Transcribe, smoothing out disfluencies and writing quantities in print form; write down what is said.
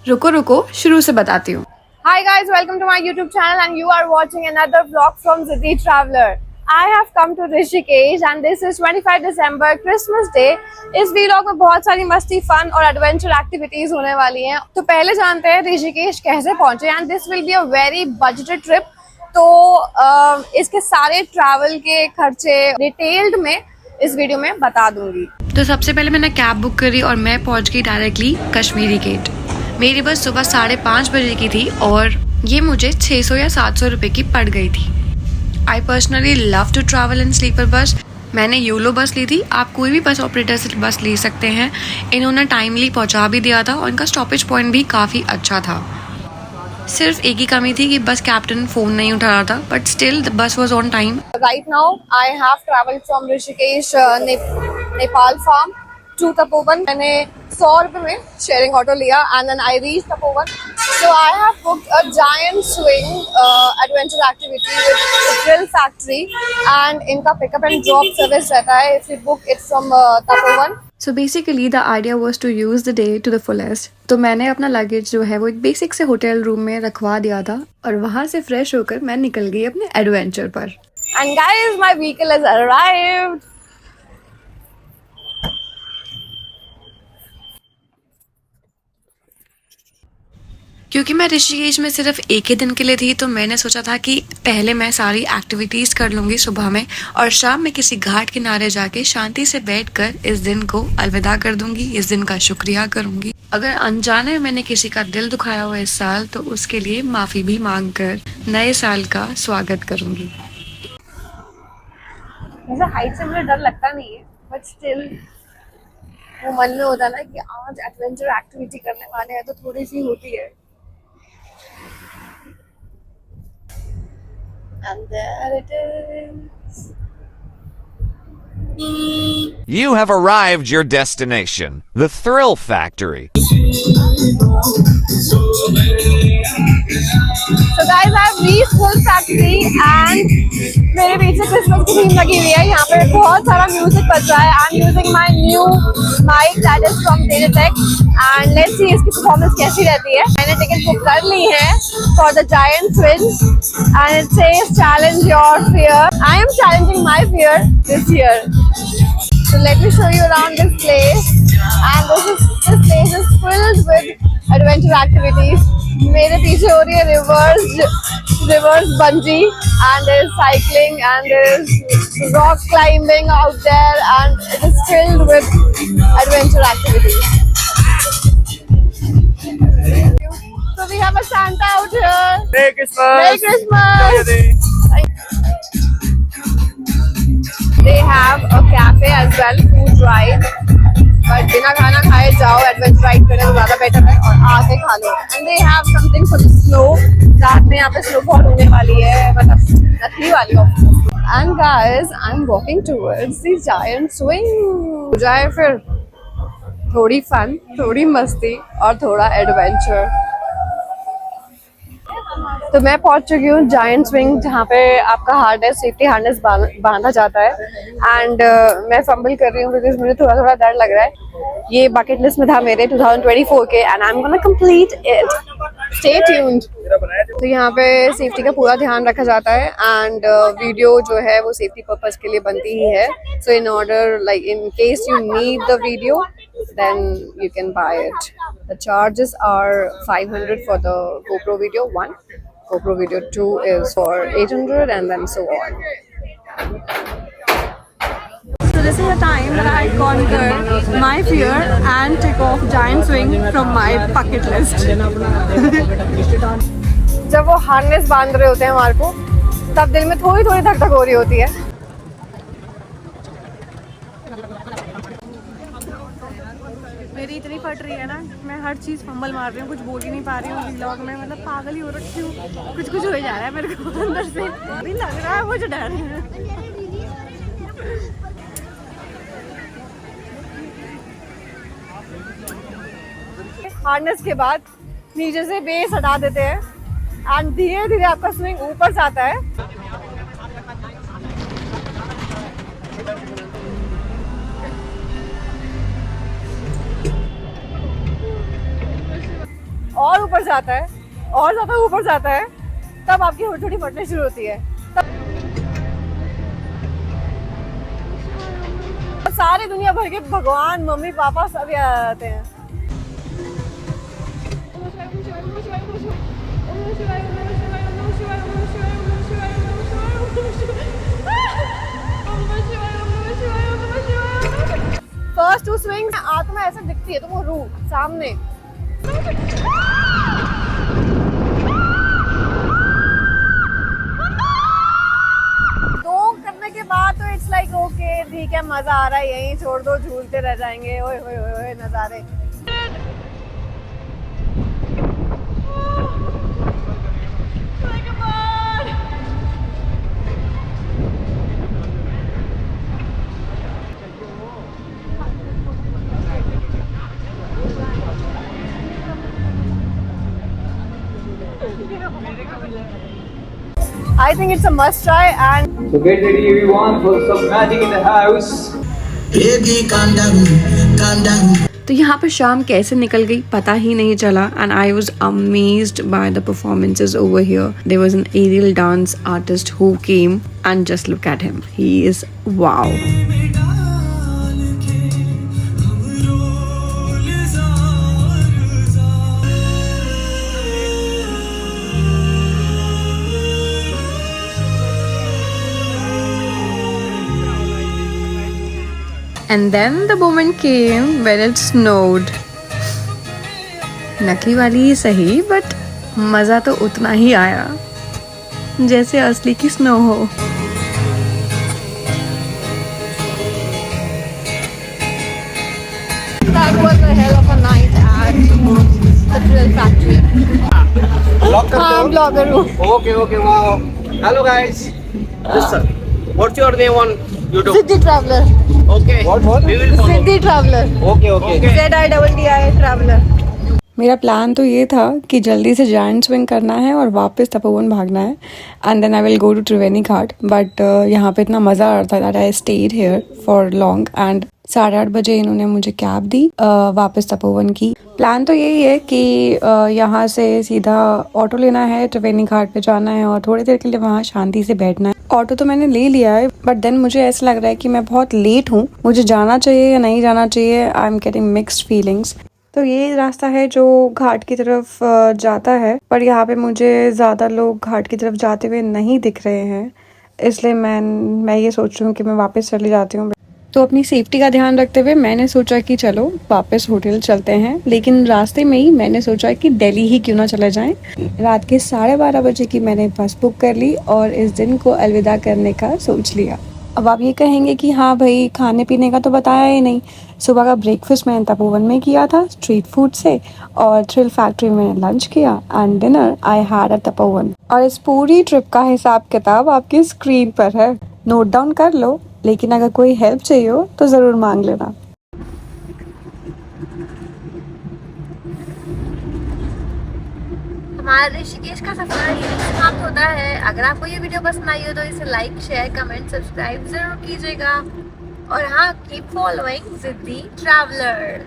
रुको रुको शुरू से बताती हूँ। Hi guys, welcome to my YouTube channel and you are watching another vlog from Zidhi Traveler. I have come to Rishikesh and this is 25 December, Christmas Day. इस vlog में बहुत सारी मस्ती, फन और एडवेंचर एक्टिविटीज होने वाली हैं। तो पहले जानते हैं ऋषिकेश कैसे पहुंचे and this will be a very budgeted trip. तो इसके सारे ट्रैवल के खर्चे डिटेल्ड में इस वीडियो में बता दूंगी। तो सबसे पहले मैंने कैब बुक करी और मैं पहुंच गई डायरेक्टली कश्मीरी गेट। मेरी बस सुबह 5:30 बजे की थी और ये मुझे 600 या 700 रुपए की पड़ गई थी। I personally love to travel in sleeper bus. मैंने योलो बस ली थी। आप कोई भी बस ऑपरेटर से बस ले सकते हैं। इन्होंने टाइमली पहुंचा भी दिया था और इनका स्टॉपेज पॉइंट भी काफ़ी अच्छा था। सिर्फ एक ही कमी थी कि बस कैप्टन फ़ोन नहीं उठा रहा था, but still the bus was on time. Right now, I have traveled from Rishikesh, Nepal farm to Tapovan. मैंने 100 रुपए में शेयरिंग ऑटो लिया and then I reached Tapovan. So I have booked a giant swing adventure activity with the Thrill Factory and इनका pickup and drop service रहता है if you book it from Tapovan. So basically the idea was to use the day to the fullest. तो मैंने अपना luggage जो है वो एक बेसिक से होटल रूम में रखवा दिया था और वहाँ से फ्रेश होकर मैं निकल गई अपने एडवेंचर पर। And guys, my vehicle has arrived. क्योंकि मैं ऋषिकेश में सिर्फ एक ही दिन के लिए थी तो मैंने सोचा था कि पहले मैं सारी एक्टिविटीज़ कर लूँगी सुबह में और शाम में किसी घाट किनारे जाके शांति से बैठकर इस दिन को अलविदा कर दूंगी, इस दिन का शुक्रिया करूँगी। अगर अनजाने मैंने किसी का दिल दुखाया हुआ इस साल तो उसके लिए माफ़ी भी मांग कर नए साल का स्वागत करूँगी। मुझे हाइट से मुझे डर लगता नहीं है बट स्टिल वो मन में होता है ना कि आज एडवेंचर एक्टिविटी करने वाले हैं तो थोड़ी सी होती है। And there it is. You have arrived your destination, the Thrill Factory. So guys, I have reached Thrill Factory and मेरे पीछे क्रिसमस की थीम लगी हुई है। यहाँ पे बहुत सारा म्यूजिक बज रहा है। I'm using my new mic that is from Teletech and let's see इसकी परफॉर्मेंस कैसी रहती है। मैंने टिकट बुक कर ली है for the giant swings and it says challenge your fear. I am challenging my fear this year. So let me show you around this place and this place is filled with adventure activities. मेरे पीछे हो रही है reverse bungee and there is cycling and there is rock climbing out there and it is filled with adventure activities. So we have a Santa out here. Merry Christmas! Merry Christmas! They have a cafe as well, food ride. But बिना खाना खाए जाओ adventure ride करने तो ज़्यादा better है और आके खा लो। And they have something for the snow. रात में यहाँ पे स्नोफॉल होने वाली है, मतलब नथी वाली of. And guys, I'm walking towards the giant swing. हो जाए फिर थोड़ी फन, थोड़ी मस्ती और थोड़ा एडवेंचर। तो मैं पहुंच चुकी हूँ जायंट स्विंग जहाँ पे आपका हार्नेस सेफ्टी हार्नेस बांधा जाता है एंड मैं फंबल कर रही हूँ बिकॉज मुझे थोड़ा थोड़ा डर लग रहा है। ये बकेट लिस्ट में था मेरे 2024 के and I am gonna complete it. Stay tuned. तो यहाँ पे सेफ्टी का पूरा ध्यान रखा जाता है एंड वीडियो जो है वो सेफ्टी पर्पस के लिए बनती ही है। So in order like in case you need the video then you can buy it. The charges are 500 for the GoPro video 1. GoPro video 2 is for 800 and then so on. So this is the time that I conquer my fear and take off giant swing from my bucket list. जब वो harness बांध रहे होते हैं हमारे को तब दिल में थोड़ी थोड़ी धक धक हो रही होती है। मेरी इतनी फट रही है ना, मैं हर चीज़ फंबल मार रही हूँ, कुछ बोल ही नहीं पा रही हूँ व्लॉग में, मतलब पागल ही हो रखी हूँ। कुछ हो जा रहा है मेरे को अंदर से, नहीं लग रहा है मुझे डर। हार्नेस के बाद नीचे से बेस हटा देते हैं एंड धीरे धीरे आपका स्विंग ऊपर जाता है। और ऊपर जाता है और ज़्यादा ऊपर जाता है, तब आपकी होठ थोड़ी फटने शुरू होती है। तब सारी दुनिया भर के भगवान, मम्मी पापा सब यहाँ आते हैं। फर्स्ट 2 स्विंग्स आत्मा ऐसे दिखती है, तो वो रूह सामने। करने के बाद तो इट्स लाइक ओके, ठीक है, मजा आ रहा है, यहीं छोड़ दो, झूलते रह जाएंगे। ओए ओए ओए नजारे। I think it's a must try and So get ready everyone for some magic in the house. Baby, calm down. तो यहाँ पर शाम कैसे निकल गई पता ही नहीं चला and I was amazed by the performances over here. There was an aerial dance artist who came and just look at him, he is wow. And then the moment came when it snowed. नकली वाली ही सही, but मज़ा तो उतना ही आया जैसे असली की स्नो हो। that was a hell of a night at the Thrill Factory. हाँ, ब्लॉगर हूँ। Okay, wow. Hello guys. Yes, sir. What's your name on YouTube? Siddhi traveller. Okay. What? We will follow. Siddhi traveller. Okay. ZIDDI traveller. मेरा plan तो ये था कि जल्दी से giant swing करना है और वापस तपोवन भागना है and then I will go to Triveni Ghat, but यहाँ पे इतना मज़ा आ रहा था that I stayed here for long and 8:30 बजे इन्होंने मुझे कैब दी वापस तपोवन की। प्लान तो यही है कि यहाँ से सीधा ऑटो लेना है, त्रिवेणी घाट पे जाना है और थोड़ी देर के लिए वहाँ शांति से बैठना है। ऑटो तो मैंने ले लिया है, बट देन मुझे ऐसा लग रहा है कि मैं बहुत लेट हूँ, मुझे जाना चाहिए या नहीं जाना चाहिए। I am getting mixed feelings. तो ये रास्ता है जो घाट की तरफ जाता है, पर यहाँ पे मुझे ज़्यादा लोग घाट की तरफ जाते हुए नहीं दिख रहे हैं, इसलिए मैं ये सोच रही हूँ कि मैं वापस चली जाती हूँ। तो अपनी सेफ्टी का ध्यान रखते हुए मैंने सोचा कि चलो वापस होटल चलते हैं, लेकिन रास्ते में ही मैंने सोचा कि दिल्ली ही क्यों ना चले जाएं। रात के 12:30 बजे की मैंने बस बुक कर ली और इस दिन को अलविदा करने का सोच लिया। अब आप ये कहेंगे कि हाँ भाई, खाने पीने का तो बताया ही नहीं। सुबह का ब्रेकफास्ट मैंने तपोवन में किया था स्ट्रीट फूड से, और थ्रिल फैक्ट्री में लंच किया and dinner I had at Tapovan. और इस पूरी ट्रिप का हिसाब किताब आपकी स्क्रीन पर है, नोट डाउन कर लो, लेकिन अगर कोई हेल्प चाहिए हो तो ज़रूर मांग लेना। हमारा ऋषिकेश का सफर यहीं समाप्त होता है। अगर आपको ये वीडियो पसंद आई हो तो इसे लाइक, शेयर, कमेंट, सब्सक्राइब जरूर कीजिएगा। और हाँ, कीप फॉलोइंग सिद्धि ट्रैवलर।